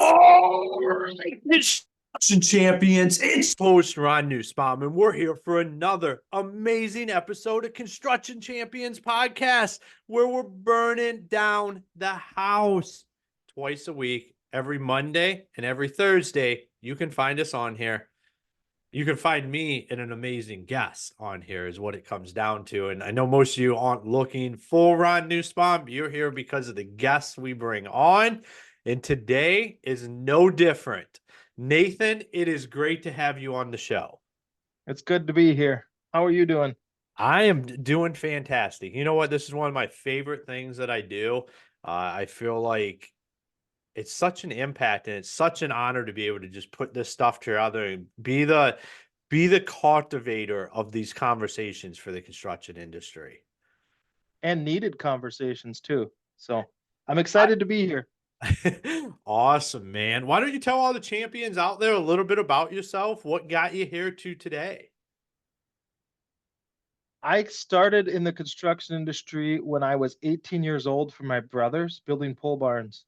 All right, construction champions, it's host Ron Newsbaum, and we're here for another amazing episode of Construction Champions Podcast, where we're burning down the house twice a week, every Monday and every Thursday. You can find us on here. You can find me and an amazing guest on here is what it comes down to. And I know most of you aren't looking for Ron Newsbaum. You're here because of the guests we bring on. And today is no different. Nathan, it is great to have you on the show. It's good to be here. How are you doing? I am doing fantastic. You know what? This is one of my favorite things that I do. I feel like it's such an impact and it's such an honor to be able to just put this stuff together and be the cultivator of these conversations for the construction industry. And needed conversations too. So I'm I, excited to be here. awesome, man. Why don't you tell all the champions out there a little bit about yourself? What got you here to today? I started in the construction industry when I was 18 years old for my brothers building pole barns.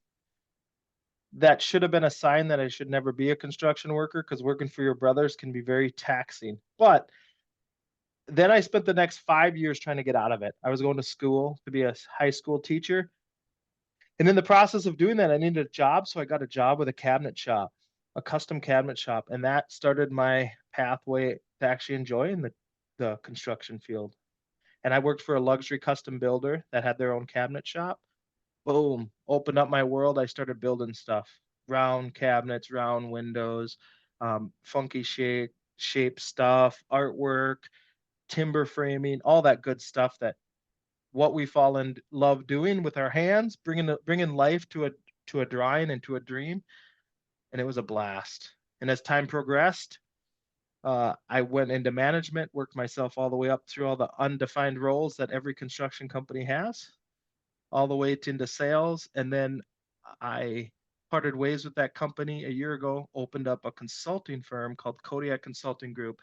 That should have been a sign that I should never be a construction worker because working for your brothers can be very taxing. But then I spent the next 5 years trying to get out of it. I was going to school to be a high school teacher. And in the process of doing that, I needed a job. So I got a job with a cabinet shop, a custom cabinet shop. And that started my pathway to actually enjoying the construction field. And I worked for a luxury custom builder that had their own cabinet shop. Boom, opened up my world. I started building stuff, round cabinets, round windows, funky shape stuff, artwork, timber framing, all that good stuff that what we fall in love doing with our hands, bringing life to a drawing and to a dream, and it was a blast. And as time progressed, I went into management, worked myself all the way up through all the undefined roles that every construction company has, all the way into sales, and then I parted ways with that company a year ago, opened up a consulting firm called Kodiak Consulting Group,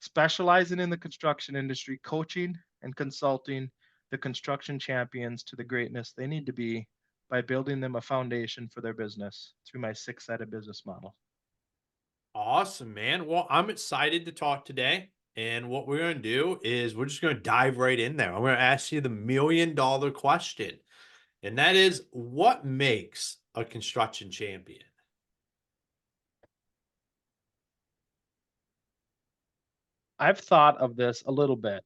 specializing in the construction industry, coaching and consulting the construction champions to the greatness they need to be by building them a foundation for their business through my six-sided business model. Awesome, man. Well, I'm excited to talk today. And what we're going to do is we're just going to dive right in there. I'm going to ask you the $1,000,000 question. And that is, what makes a construction champion? I've thought of this a little bit.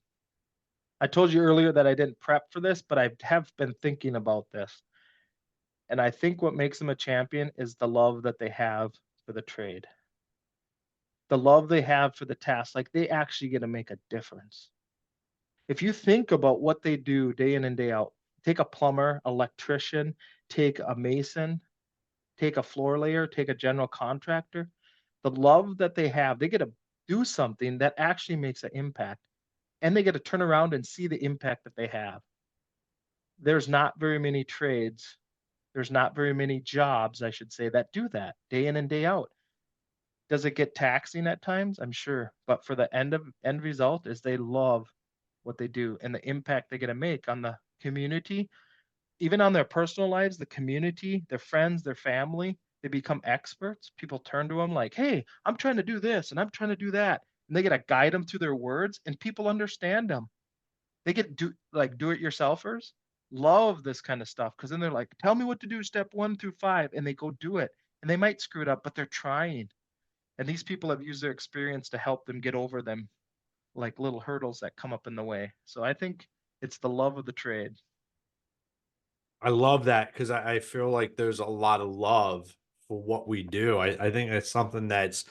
I told you earlier that I didn't prep for this, but I have been thinking about this. And I think what makes them a champion is the love that they have for the trade, the love they have for the task. Like they actually get to make a difference. If you think about what they do day in and day out, take a plumber, electrician, take a mason, take a floor layer, take a general contractor, the love that they have, they get to do something that actually makes an impact and they get to turn around and see the impact that they have. There's not very many trades, there's not very many jobs, I should say, that do that day in and day out. Does it get taxing at times? I'm sure, but for the end result is they love what they do and the impact they get to make on the community, even on their personal lives, the community, their friends, their family. They become experts. People turn to them like, "Hey, I'm trying to do this and I'm trying to do that," and they get to guide them through their words, and people understand them. They get do it yourselfers love this kind of stuff because then they're like, "Tell me what to do, step 1 through 5," and they go do it, and they might screw it up, but they're trying. And these people have used their experience to help them get over them like little hurdles that come up in the way. So I think it's the love of the trade. I love that because I feel like there's a lot of love for what we do. I think it's something that's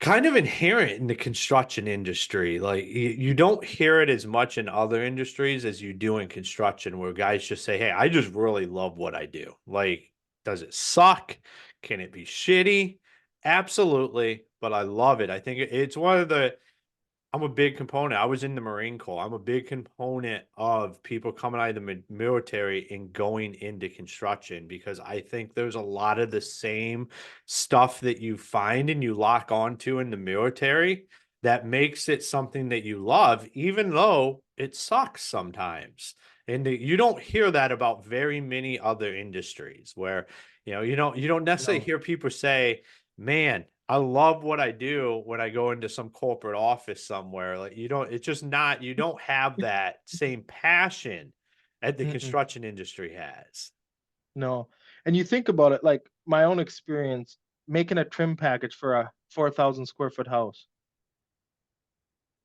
kind of inherent in the construction industry. Like you don't hear it as much in other industries as you do in construction, where guys just say, "Hey, I just really love what I do." Like, does it suck? Can it be shitty? Absolutely, but I love it. I think it's one of the I'm a big component. I was in the Marine Corps. I'm a big component of people coming out of the military and going into construction because I think there's a lot of the same stuff that you find and you lock onto in the military that makes it something that you love, even though it sucks sometimes. And you don't hear that about very many other industries where, you don't necessarily No. hear people say, man, I love what I do when I go into some corporate office somewhere. Like it's just not, you don't have that same passion that the Mm-mm, construction industry has. no. And you think about it, like my own experience making a trim package for a 4,000 square foot house.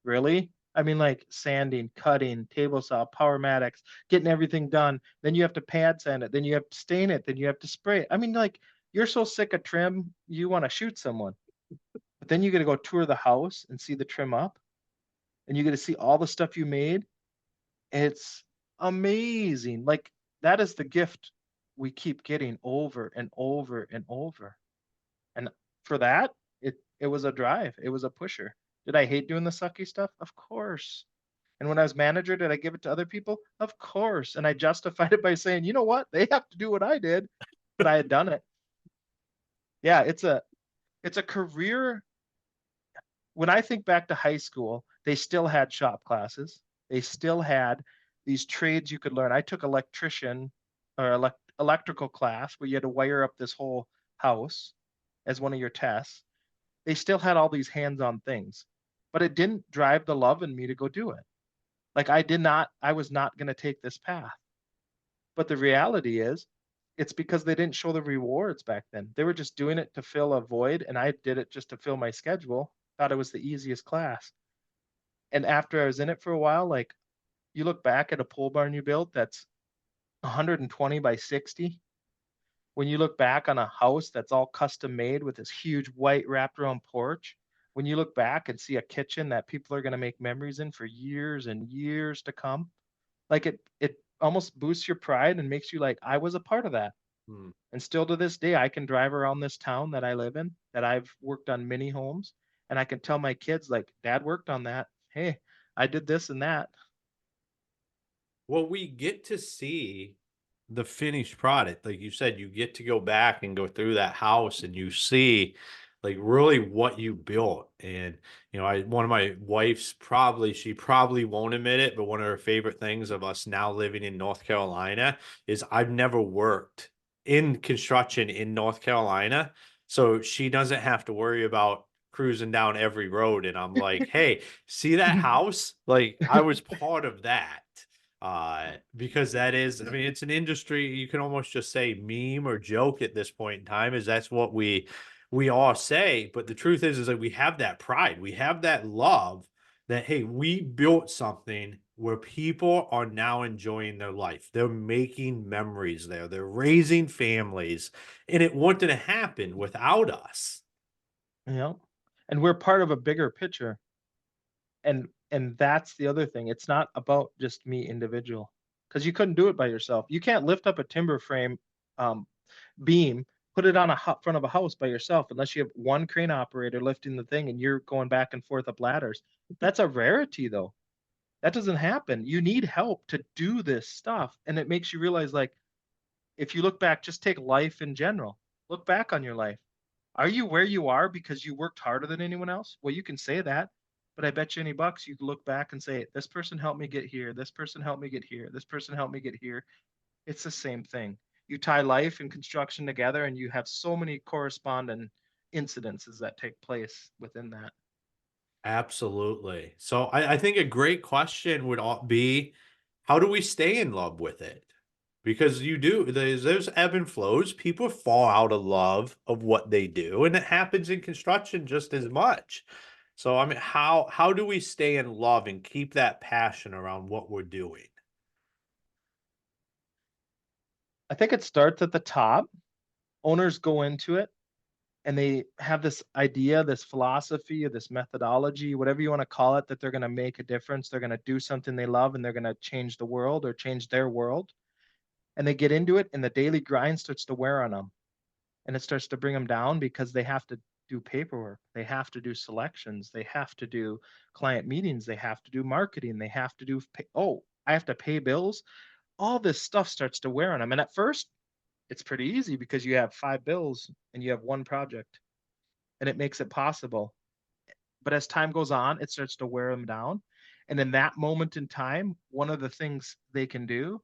Really? I mean, like sanding, cutting, table saw, powermatics, getting everything done. Then you have to pad sand it. Then you have to stain it. Then you have to spray it. I mean, like you're so sick of trim, you want to shoot someone. But then you got to go tour the house and see the trim up, and you get to see all the stuff you made. It's amazing. Like that is the gift we keep getting over and over and over. And for that, it was a drive. It was a pusher. Did I hate doing the sucky stuff? Of course. And when I was manager, did I give it to other people? Of course. And I justified it by saying, you know what? They have to do what I did, but I had done it. Yeah, it's a career. When I think back to high school, they still had shop classes. They still had these trades you could learn. I took electrician or electrical class where you had to wire up this whole house as one of your tests. They still had all these hands-on things, but it didn't drive the love in me to go do it. Like I was not going to take this path. But the reality is, it's because they didn't show the rewards back then. They were just doing it to fill a void, and I did it just to fill my schedule. Thought it was the easiest class. And after I was in it for a while, like you look back at a pole barn you built that's 120 by 60. When you look back on a house that's all custom made with this huge white wrapped around porch, when you look back and see a kitchen that people are going to make memories in for years and years to come, like it almost boosts your pride and makes you like, I was a part of that. Hmm. And still to this day, I can drive around this town that I live in, that I've worked on many homes, and I can tell my kids, like, Dad worked on that. Hey, I did this and that. Well, we get to see the finished product. Like you said, you get to go back and go through that house and you see like really what you built. And one of my wife's she probably won't admit it, but one of her favorite things of us now living in North Carolina is I've never worked in construction in North Carolina. So she doesn't have to worry about cruising down every road. And I'm like, hey, see that house? Like I was part of that. Because that is, I mean, it's an industry you can almost just say meme or joke at this point in time, is that's what we all say. But the truth is that we have that pride, we have that love that hey, we built something where people are now enjoying their life. They're making memories there, they're raising families, and it wouldn't have happened without us. You know, and we're part of a bigger picture. And that's the other thing. It's not about just me individual, because you couldn't do it by yourself. You can't lift up a timber frame um, beam, put it on a front of a house by yourself unless you have one crane operator lifting the thing and you're going back and forth up ladders. That's a rarity though. That doesn't happen. You need help to do this stuff. And it makes you realize, like, if you look back, just take life in general. Look back on your life. Are you where you are because you worked harder than anyone else? Well, you can say that, but I bet you any bucks you can look back and say, this person helped me get here. This person helped me get here. This person helped me get here. It's the same thing. You tie life and construction together, and you have so many corresponding incidences that take place within that. Absolutely. So I think a great question would be, how do we stay in love with it? Because there's ebb and flows. People fall out of love of what they do, and it happens in construction just as much. So I mean, how do we stay in love and keep that passion around what we're doing? I think it starts at the top. Owners go into it and they have this idea, this philosophy, or this methodology, whatever you want to call it, that they're going to make a difference. They're going to do something they love and they're going to change the world or change their world. And they get into it, and the daily grind starts to wear on them, and it starts to bring them down because they have to do paperwork. They have to do selections. They have to do client meetings. They have to do marketing. They have to do, oh, I have to pay bills. All this stuff starts to wear on them. And at first, it's pretty easy because you have 5 bills and you have one project, and it makes it possible. But as time goes on, it starts to wear them down. And in that moment in time, one of the things they can do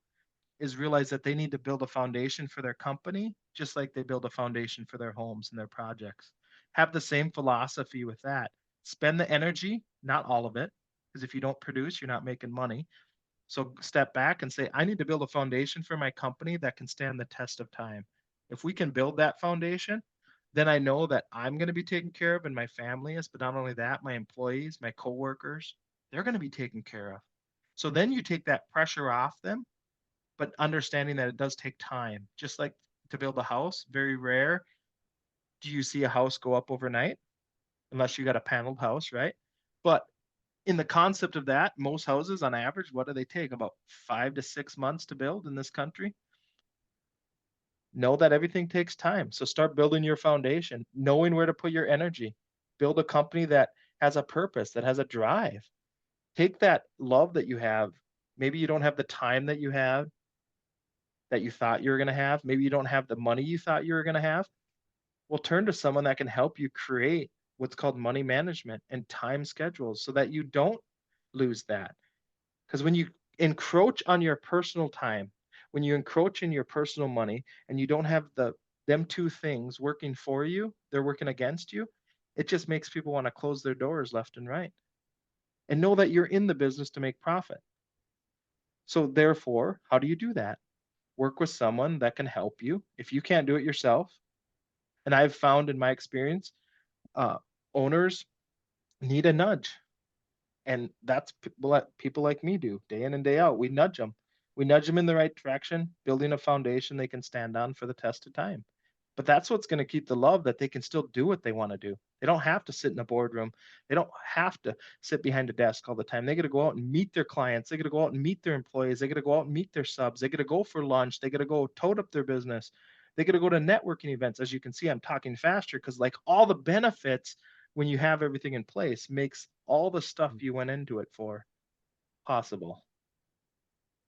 is realize that they need to build a foundation for their company, just like they build a foundation for their homes and their projects. Have the same philosophy with that. Spend the energy, not all of it, because if you don't produce, you're not making money. So step back and say, I need to build a foundation for my company that can stand the test of time. If we can build that foundation, then I know that I'm going to be taken care of and my family is, but not only that, my employees, my coworkers, they're going to be taken care of. So then you take that pressure off them, but understanding that it does take time. Just like to build a house, very rare do you see a house go up overnight unless you got a paneled house, right? But in the concept of that, most houses on average, what do they take? About 5 to 6 months to build in this country. Know that everything takes time. So start building your foundation, knowing where to put your energy. Build a company that has a purpose, that has a drive. Take that love that you have. Maybe you don't have the time that you have that you thought you were going to have. Maybe you don't have the money you thought you were going to have. Well, turn to someone that can help you create what's called money management and time schedules so that you don't lose that. Because when you encroach on your personal time, when you encroach in your personal money and you don't have them two things working for you, they're working against you, it just makes people want to close their doors left and right. And know that you're in the business to make profit. So therefore, how do you do that? Work with someone that can help you. If you can't do it yourself, and I've found in my experience, uh, owners need a nudge. And that's people like me do day in and day out. We nudge them. We nudge them in the right direction, building a foundation they can stand on for the test of time. But that's what's going to keep the love that they can still do what they want to do. They don't have to sit in a boardroom. They don't have to sit behind a desk all the time. They got to go out and meet their clients. They got to go out and meet their employees. They got to go out and meet their subs. They got to go for lunch. They got to go tote up their business. They got to go to networking events. As you can see, I'm talking faster because like all the benefits when you have everything in place makes all the stuff you went into it for possible.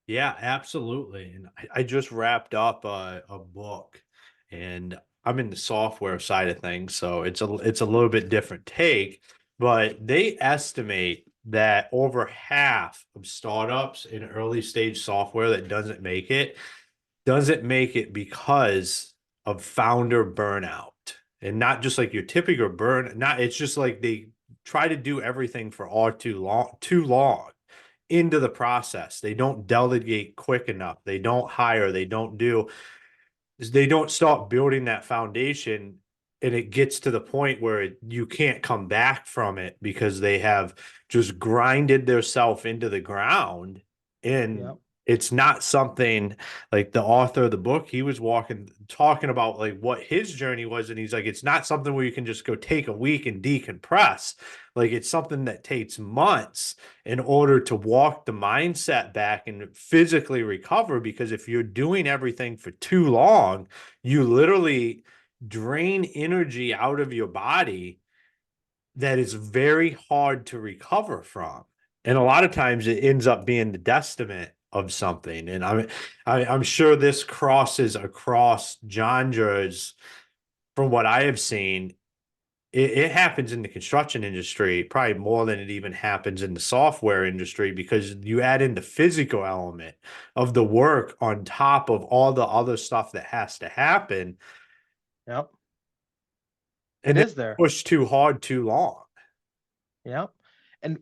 Yeah, absolutely. And I just wrapped up a book, and I'm in the software side of things, so it's a little bit different take, but they estimate that over half of startups in early stage software that doesn't make it because of founder burnout. And not just like your typical burn, not it's just like they try to do everything for all too long into the process. They don't delegate quick enough. They don't hire. They don't start building that foundation, and it gets to the point where you can't come back from it because they have just grinded themselves into the ground. Yeah. And it's not something like the author of the book, he was talking about like what his journey was, and he's like, it's not something where you can just go take a week and decompress. Like it's something that takes months in order to walk the mindset back and physically recover. Because if you're doing everything for too long, you literally drain energy out of your body that is very hard to recover from. And a lot of times it ends up being the detriment of something. And I'm sure this crosses across genres from what I have seen. It happens in the construction industry probably more than it even happens in the software industry, because you add in the physical element of the work on top of all the other stuff that has to happen, Yep. It and then is there. push too hard too long. Yep. And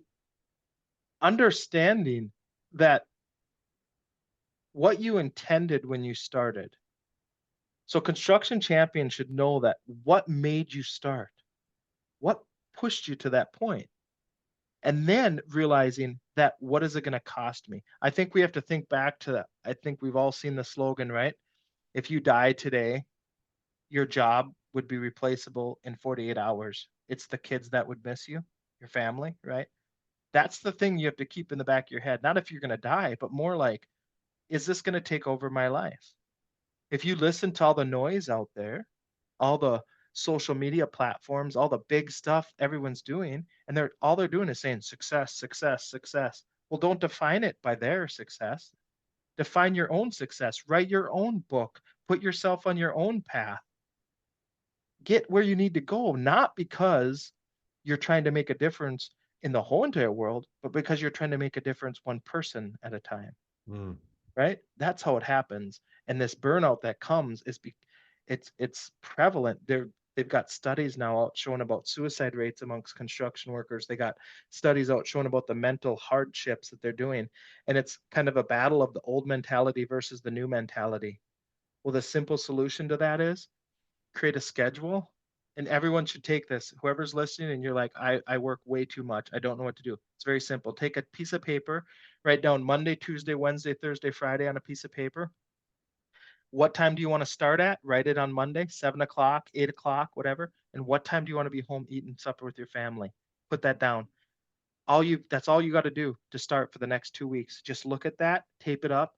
understanding that what you intended when you started. So construction champions should know that what made you start, what pushed you to that point, and then realizing that what is it going to cost me? I think we have to think back to that. I think we've all seen the slogan, right? If you die today, your job would be replaceable in 48 hours. It's the kids that would miss you, your family, right? That's the thing you have to keep in the back of your head. Not if you're going to die, but more like, is this going to take over my life? If you listen to all the noise out there, all the social media platforms, all the big stuff everyone's doing, and they're doing is saying success, success, success. Well, don't define it by their success. Define your own success. Write your own book. Put yourself on your own path. Get where you need to go, not because you're trying to make a difference in the whole entire world, but because you're trying to make a difference one person at a time, Mm. right? That's how it happens. And this burnout that comes it's prevalent. They've got studies now out showing about suicide rates amongst construction workers. They got studies out showing about the mental hardships that they're doing. And it's kind of a battle of the old mentality versus the new mentality. Well, the simple solution to that is create a schedule, and everyone should take this. Whoever's listening and you're like, I work way too much, I don't know what to do. It's very simple. Take a piece of paper, write down Monday, Tuesday, Wednesday, Thursday, Friday on a piece of paper. What time do you want to start at? Write it on Monday, 7 o'clock, 8 o'clock, whatever. And what time do you want to be home eating supper with your family? Put that down. That's all you got to do to start for the next 2 weeks. Just look at that, tape it up,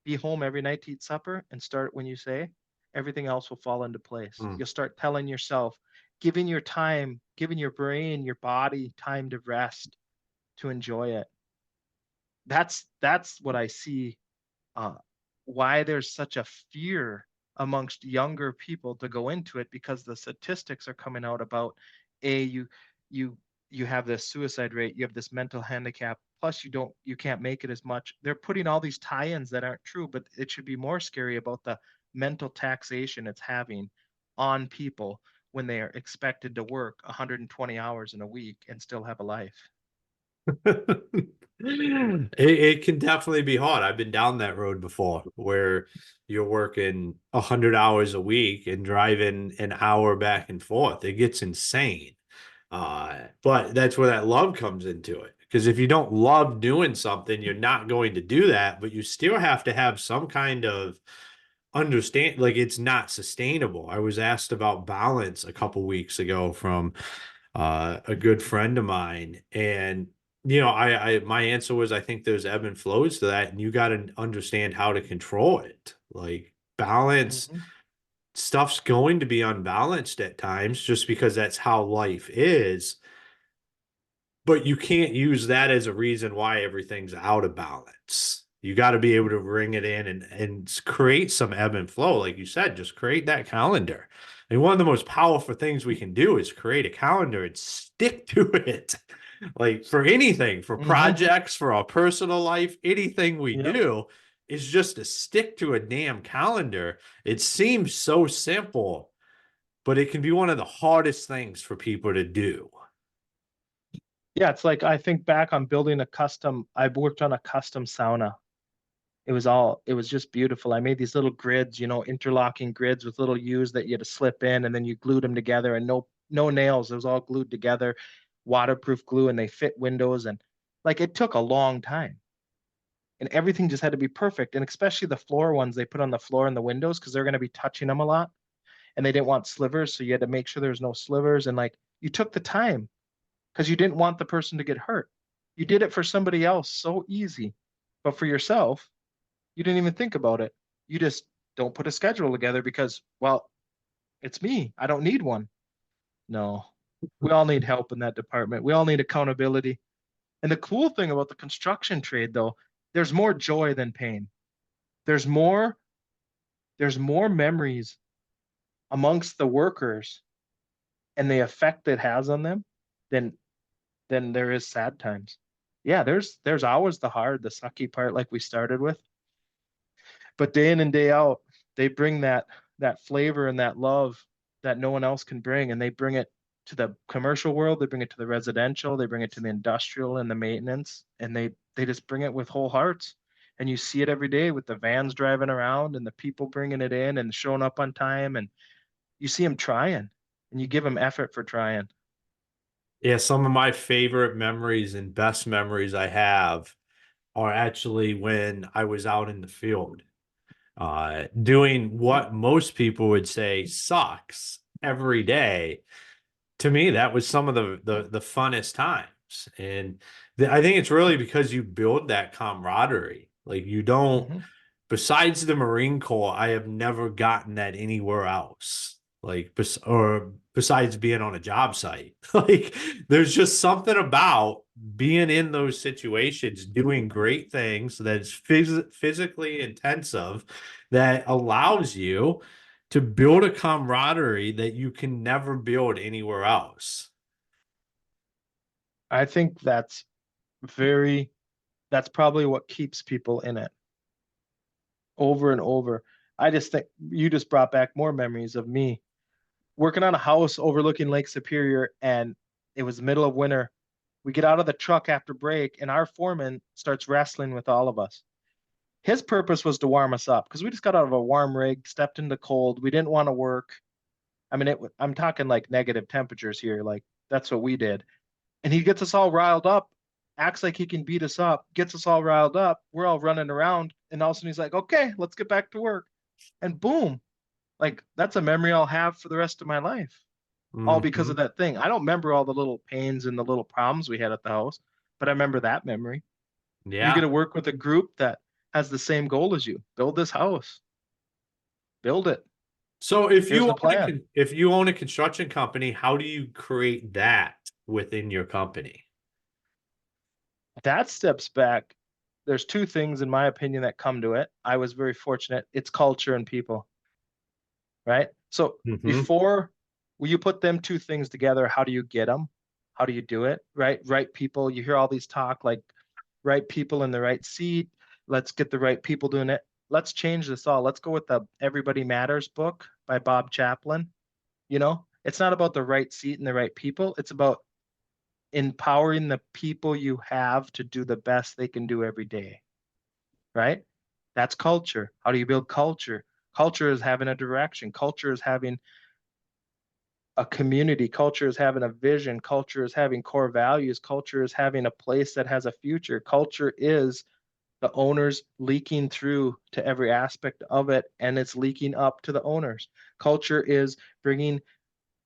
be home every night to eat supper, and start when you say. Everything else will fall into place. Mm. You'll start telling yourself, giving your time, giving your brain, your body time to rest, to enjoy it. That's what I see, uh, why there's such a fear amongst younger people to go into it, because the statistics are coming out about, you you have this suicide rate, you have this mental handicap, plus you can't make it as much. They're putting all these tie-ins that aren't true, but it should be more scary about the mental taxation it's having on people when they are expected to work 120 hours in a week and still have a life. It can definitely be hard. I've been down that road before where you're working 100 hours a week and driving an hour back and forth. It gets insane. But that's where that love comes into it. Because if you don't love doing something, you're not going to do that, but you still have to have some kind of understand, like it's not sustainable. I was asked about balance a couple weeks ago from a good friend of mine, and I my answer was I think there's ebb and flows to that, and you got to understand how to control it. Like balance Mhm. stuff's going to be unbalanced at times just because that's how life is, but you can't use that as a reason why everything's out of balance. You got to be able to bring it in and create some ebb and flow. Like you said, just create that calendar. And one of the most powerful things we can do is create a calendar and stick to it. Like for anything, for Mhm. projects, for our personal life, anything we Yep. do is just to stick to a damn calendar. It seems so simple, but it can be one of the hardest things for people to do. Yeah, it's like I think back on building I worked on a custom sauna. It was just beautiful. I made these little grids, interlocking grids with little U's that you had to slip in, and then you glued them together, and no nails. It was all glued together, waterproof glue, and they fit windows. And like it took a long time. And everything just had to be perfect. And especially the floor ones they put on the floor and the windows because they're going to be touching them a lot. And they didn't want slivers. So you had to make sure there was no slivers. And like you took the time because you didn't want the person to get hurt. You did it for somebody else so easy. But for yourself, you didn't even think about it. You just don't put a schedule together because, well, it's me. I don't need one. No, we all need help in that department. We all need accountability. And the cool thing about the construction trade, though, there's more joy than pain. There's more, there's more memories amongst the workers and the effect it has on them than there is sad times. Yeah, there's always the sucky part like we started with. But day in and day out, they bring that flavor and that love that no one else can bring, and they bring it to the commercial world, they bring it to the residential, they bring it to the industrial and the maintenance, and they just bring it with whole hearts. And you see it every day with the vans driving around and the people bringing it in and showing up on time, and you see them trying, and you give them effort for trying. Yeah, some of my favorite memories and best memories I have are actually when I was out in the field, doing what most people would say sucks every day. To me, that was some of the funnest times. And I think it's really because you build that camaraderie. Like you don't, Mhm. besides the Marine Corps, I have never gotten that anywhere else. Like, or besides being on a job site, like there's just something about being in those situations, doing great things that's physically intensive that allows you to build a camaraderie that you can never build anywhere else. I think very, that's probably what keeps people in it over and over. I just think you just brought back more memories of me working on a house overlooking Lake Superior, and it was the middle of winter. We get out of the truck after break, and our foreman starts wrestling with all of us. His purpose was to warm us up because we just got out of a warm rig, stepped into cold. We didn't want to work. I mean, I'm talking like negative temperatures here. Like that's what we did. And he gets us all riled up, acts like he can beat us up, gets us all riled up. We're all running around. And all of a sudden he's like, okay, let's get back to work. And boom, like that's a memory I'll have for the rest of my life, all because Hmm. of that thing. I don't remember all the little pains and the little problems we had at the house, but I remember that memory. You get Yeah. to work with a group that has the same goal as you. Build this house, build it. So Here's the plan. if you own a construction company, how do you create that within your company? That steps back. There's two things, in my opinion, that come to it. I was very fortunate. It's culture and people, right? So Hmm. before you put them two things together, how do you get them? How do you do it? Right people. You hear all these talk like right people in the right seat. Let's get the right people doing it. Let's change this all. Let's go with the Everybody Matters book by Bob Chaplin. It's not about the right seat and the right people. It's about empowering the people you have to do the best they can do every day, right? That's culture. How do you build culture? Culture is having a direction. Culture is having a community. Culture is having a vision. Culture is having core values. Culture is having a place that has a future. Culture is the owners leaking through to every aspect of it, and it's leaking up to the owners. Culture is bringing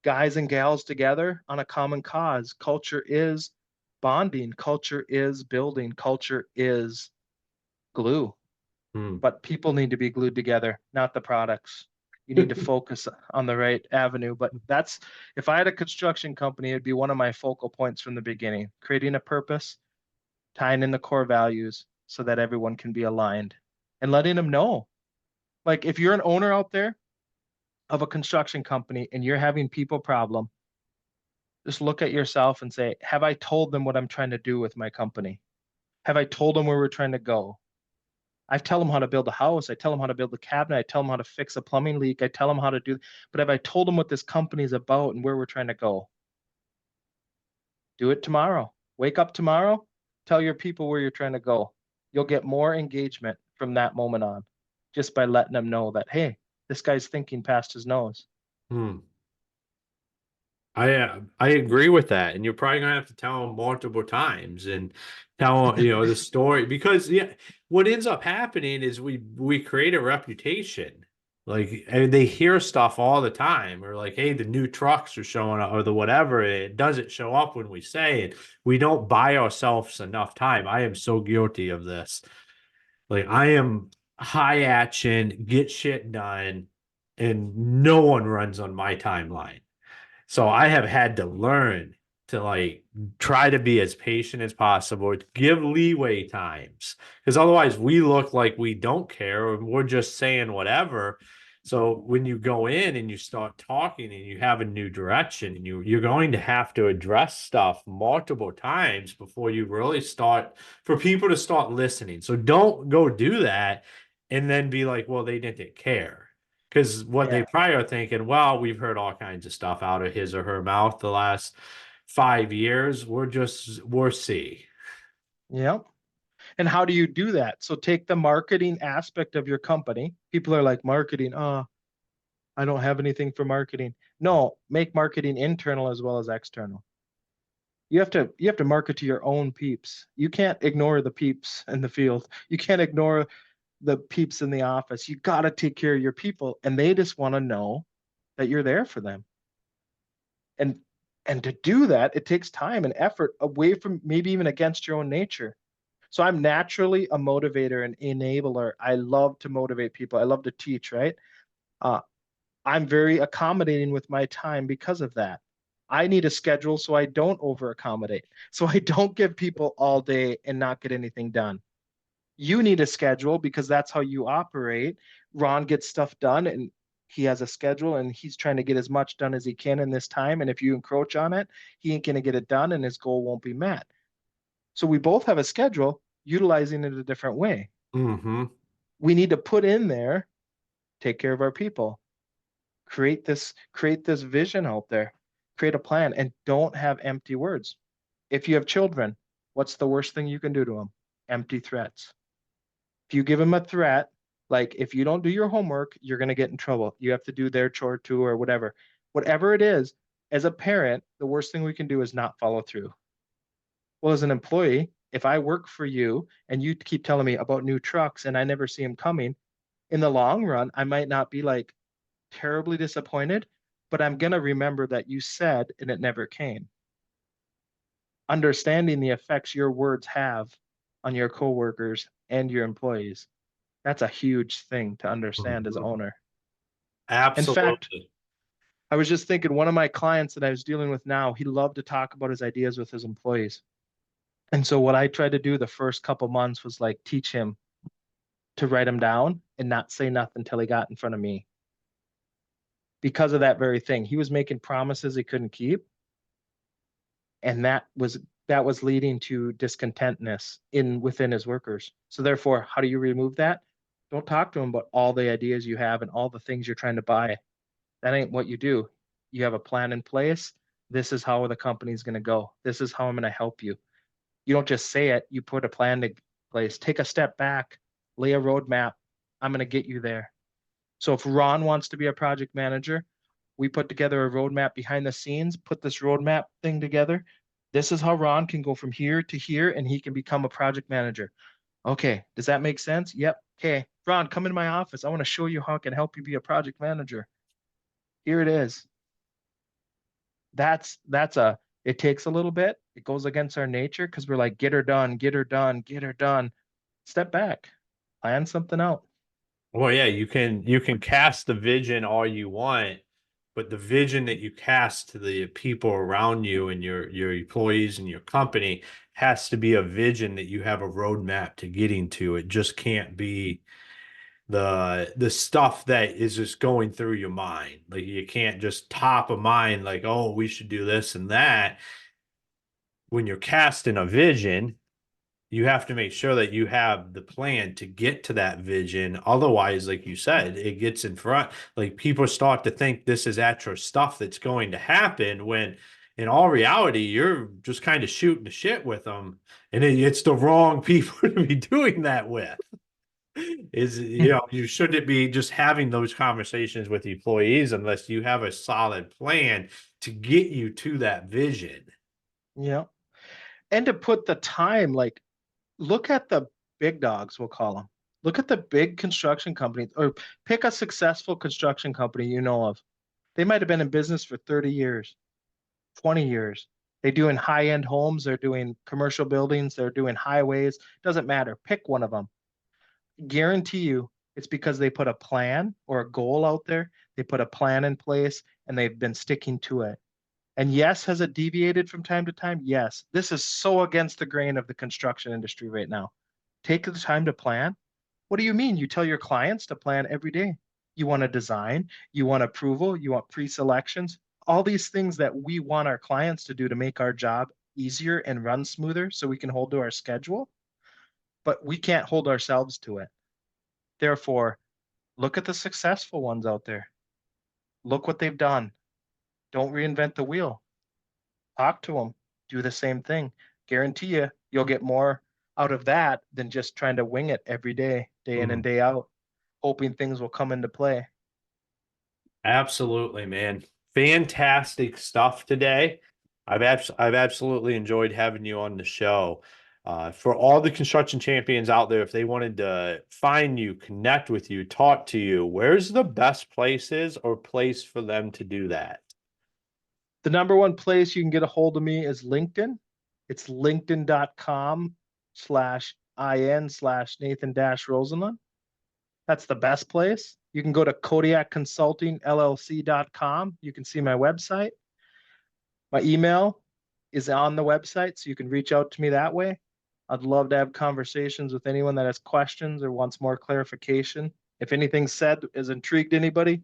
guys and gals together on a common cause. Culture is bonding. Culture is building. Culture is glue. Hmm. But people need to be glued together, not the products. You need to focus on the right avenue. But that's, if I had a construction company, it'd be one of my focal points from the beginning, creating a purpose, tying in the core values so that everyone can be aligned and letting them know. Like if you're an owner out there of a construction company and you're having people problem, just look at yourself and say, have I told them what I'm trying to do with my company? Have I told them where we're trying to go? I tell them how to build a house. I tell them how to build a cabinet. I tell them how to fix a plumbing leak. I tell them how to do, but have I told them what this company is about and where we're trying to go? Do it tomorrow. Wake up tomorrow. Tell your people where you're trying to go. You'll get more engagement from that moment on just by letting them know that, hey, this guy's thinking past his nose. Hmm. I agree with that, and you're probably gonna have to tell them multiple times and tell the story because yeah, what ends up happening is we create a reputation. Like and they hear stuff all the time, or like, hey, the new trucks are showing up, or the whatever. It doesn't show up when we say it. We don't buy ourselves enough time. I am so guilty of this. Like I am high action, get shit done, and no one runs on my timeline. So I have had to learn to like try to be as patient as possible, give leeway times, because otherwise we look like we don't care or we're just saying whatever. So when you go in and you start talking and you have a new direction and you're going to have to address stuff multiple times before you really start for people to start listening. So don't go do that and then be like, well, they didn't care. Because what they Yeah. probably are thinking, well, we've heard all kinds of stuff out of his or her mouth the last 5 years. We're C. Yep. And how do you do that? So take the marketing aspect of your company. People are like, marketing, I don't have anything for marketing. No, make marketing internal as well as external. You have to market to your own peeps. You can't ignore the peeps in the field. You can't ignore the peeps in the office. You got to take care of your people and they just want to know that you're there for them. And and to do that, it takes time and effort away from maybe even against your own nature. So I'm naturally a motivator and enabler. I love to motivate people. I love to teach, right? Uh, I'm very accommodating with my time because of that. I need a schedule so I don't over accommodate. So I don't give people all day and not get anything done. You need a schedule because that's how you operate. Ron gets stuff done and He has a schedule and he's trying to get as much done as he can in this time. And if you encroach on it, he ain't going to get it done and his goal won't be met. So we both have a schedule utilizing it a different way. Mm-hmm. We need to put in there, take care of our people, create this vision out there, create a plan, and don't have empty words. If you have children, what's the worst thing you can do to them? Empty threats. If you give them a threat, like if you don't do your homework, you're going to get in trouble. You have to do their chore too, or whatever. Whatever it is, as a parent, the worst thing we can do is not follow through. Well, as an employee, if I work for you and you keep telling me about new trucks and I never see them coming, in the long run, I might not be like terribly disappointed, but I'm going to remember that you said and it never came. Understanding the effects your words have on your coworkers and your employees. That's a huge thing to understand as an Mm-hmm. owner. In fact, Absolutely. I was just thinking one of my clients that I was dealing with now, he loved to talk about his ideas with his employees. And so what I tried to do the first couple months was like teach him to write them down and not say nothing until he got in front of me. Because of that very thing, he was making promises he couldn't keep, and that was leading to discontentness in within his workers. So therefore, how do you remove that? Don't talk to him about all the ideas you have and all the things you're trying to buy. That ain't what you do. You have a plan in place. This is how the company's going to go. This is how I'm going to help you. You don't just say it, you put a plan in place. Take a step back, lay a roadmap. I'm going to get you there. So if Ron wants to be a project manager, we put together a roadmap behind the scenes, put this roadmap thing together. This is how Ron can go from here to here and he can become a project manager. Okay, does that make sense? Yep. Okay, Ron, come into my office. I want to show you how I can help you be a project manager. Here it is. That's a it takes a little bit. It goes against our nature because we're like, get her done, get her done, get her done. Step back, plan something out. Well, yeah, you can cast the vision all you want, but the vision that you cast to the people around you and your employees and your company has to be a vision that you have a roadmap to getting to. It just can't be the stuff that is just going through your mind. Like you can't just top of mind like, oh, we should do this and that. When you're casting a vision, you have to make sure that you have the plan to get to that vision. Otherwise, like you said, it gets in front. Like people start to think this is actual stuff that's going to happen when in all reality, you're just kind of shooting the shit with them. And it's the wrong people to be doing that with. You shouldn't be just having those conversations with employees unless you have a solid plan to get you to that vision. Yeah. And to put the time, like look at the big dogs, we'll call them. Look at the big construction companies or pick a successful construction company you know of. They might have been in business for 30 years, 20 years. They're doing high-end homes, they're doing commercial buildings, they're doing highways. Doesn't matter. Pick one of them. Guarantee you it's because they put a plan or a goal out there. They put a plan in place and they've been sticking to it. And yes, has it deviated from time to time? Yes. This is so against the grain of the construction industry right now. Take the time to plan. What do you mean? You tell your clients to plan every day. You want to design, you want approval, you want pre-selections, all these things that we want our clients to do to make our job easier and run smoother so we can hold to our schedule, but we can't hold ourselves to it. Therefore, look at the successful ones out there. Look what they've done. Don't reinvent the wheel. Talk to them, do the same thing. Guarantee you, you'll get more out of that than just trying to wing it every day, day in and Mm. day out, hoping things will come into play. Absolutely, man. Fantastic stuff today. I've absolutely enjoyed having you on the show. For all the construction champions out there, if they wanted to find you, connect with you, talk to you, where's the best places or place for them to do that? The number one place you can get a hold of me is LinkedIn. It's linkedin.com/in/Nathan Rosenlund. That's the best place. You can go to Kodiak Consulting LLC.com. You can see my website. My email is on the website, so you can reach out to me that way. I'd love to have conversations with anyone that has questions or wants more clarification. If anything said has intrigued anybody,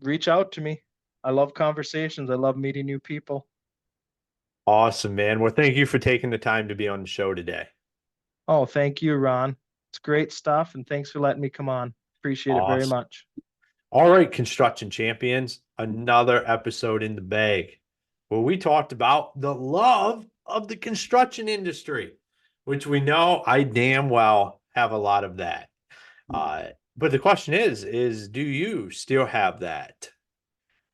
reach out to me. I love conversations. I love meeting new people. Awesome, man. Well, thank you for taking the time to be on the show today. Oh, thank you, Ron. It's great stuff. And thanks for letting me come on. Appreciate it very Awesome. much. All right, construction champions, another episode in the bag where we talked about the love of the construction industry, which we know I damn well have a lot of that. But the question is do you still have that?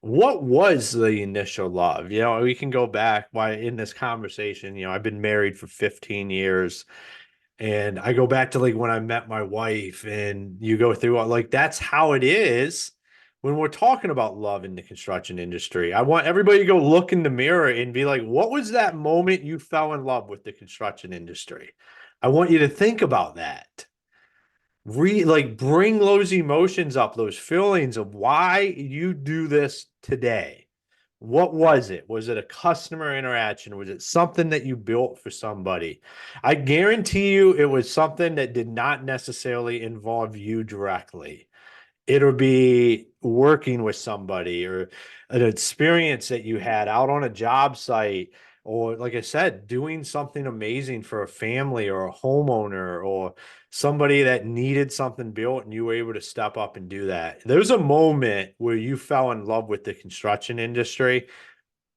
What was the initial love? You know, we can go back why in this conversation, you know, I've been married for 15 years. And I go back to like when I met my wife, and you go through like that's how it is when we're talking about love in the construction industry. I want everybody to go look in the mirror and be like, what was that moment you fell in love with the construction industry? I want you to think about that. Bring those emotions up, those feelings of why you do this today. What was it? Was it a customer interaction? Was it something that you built for somebody? I guarantee you it was something that did not necessarily involve you directly. It'll be working with somebody or an experience that you had out on a job site, or like I said, doing something amazing for a family or a homeowner or somebody that needed something built and you were able to step up and do that. There's a moment where you fell in love with the construction industry,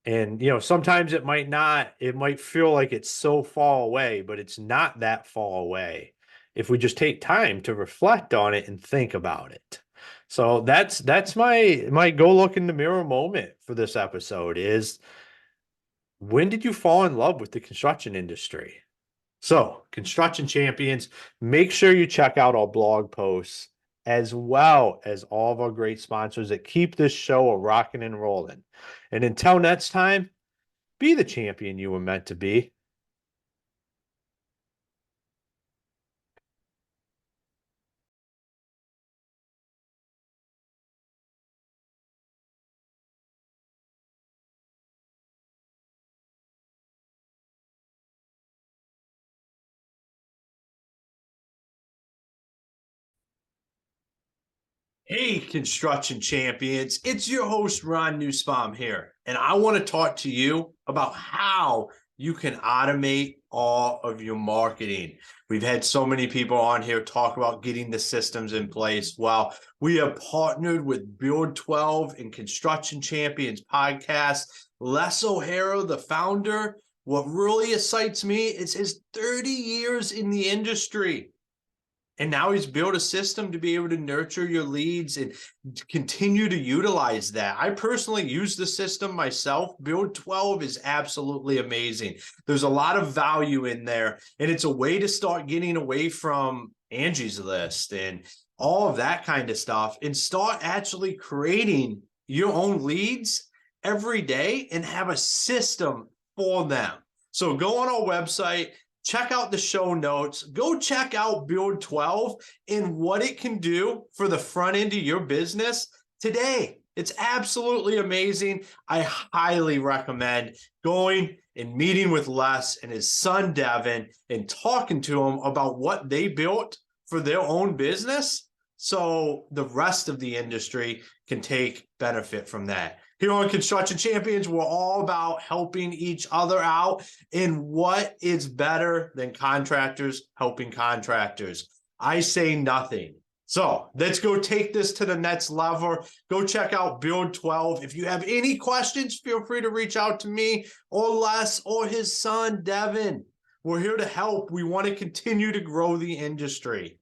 and, you know, sometimes it might feel like it's so far away, but it's not that far away if we just take time to reflect on it and think about it. So that's my go look in the mirror moment for this episode is, when did you fall in love with the construction industry? So, construction champions, make sure you check out our blog posts as well as all of our great sponsors that keep this show a rocking and rolling. And until next time, be the champion you were meant to be. Hey, construction champions, it's your host, Ron Newsbaum here, and I want to talk to you about how you can automate all of your marketing. We've had so many people on here talk about getting the systems in place. Well, we have partnered with Build 12 and Construction Champions podcast. Les O'Hara, the founder, what really excites me is his 30 years in the industry. And now he's built a system to be able to nurture your leads and continue to utilize that. I personally use the system myself. Build 12 is absolutely amazing. There's a lot of value in there, and it's a way to start getting away from Angie's List and all of that kind of stuff and start actually creating your own leads every day and have a system for them. So go on our website, check out the show notes, go check out Build 12 and what it can do for the front end of your business today. It's absolutely amazing. I highly recommend going and meeting with Les and his son, Devin, and talking to him about what they built for their own business so the rest of the industry can take benefit from that. Here on Construction Champions, we're all about helping each other out. And what is better than contractors helping contractors? I say nothing. So let's go take this to the next level. Go check out Build 12. If you have any questions, feel free to reach out to me or Les or his son, Devin. We're here to help. We want to continue to grow the industry.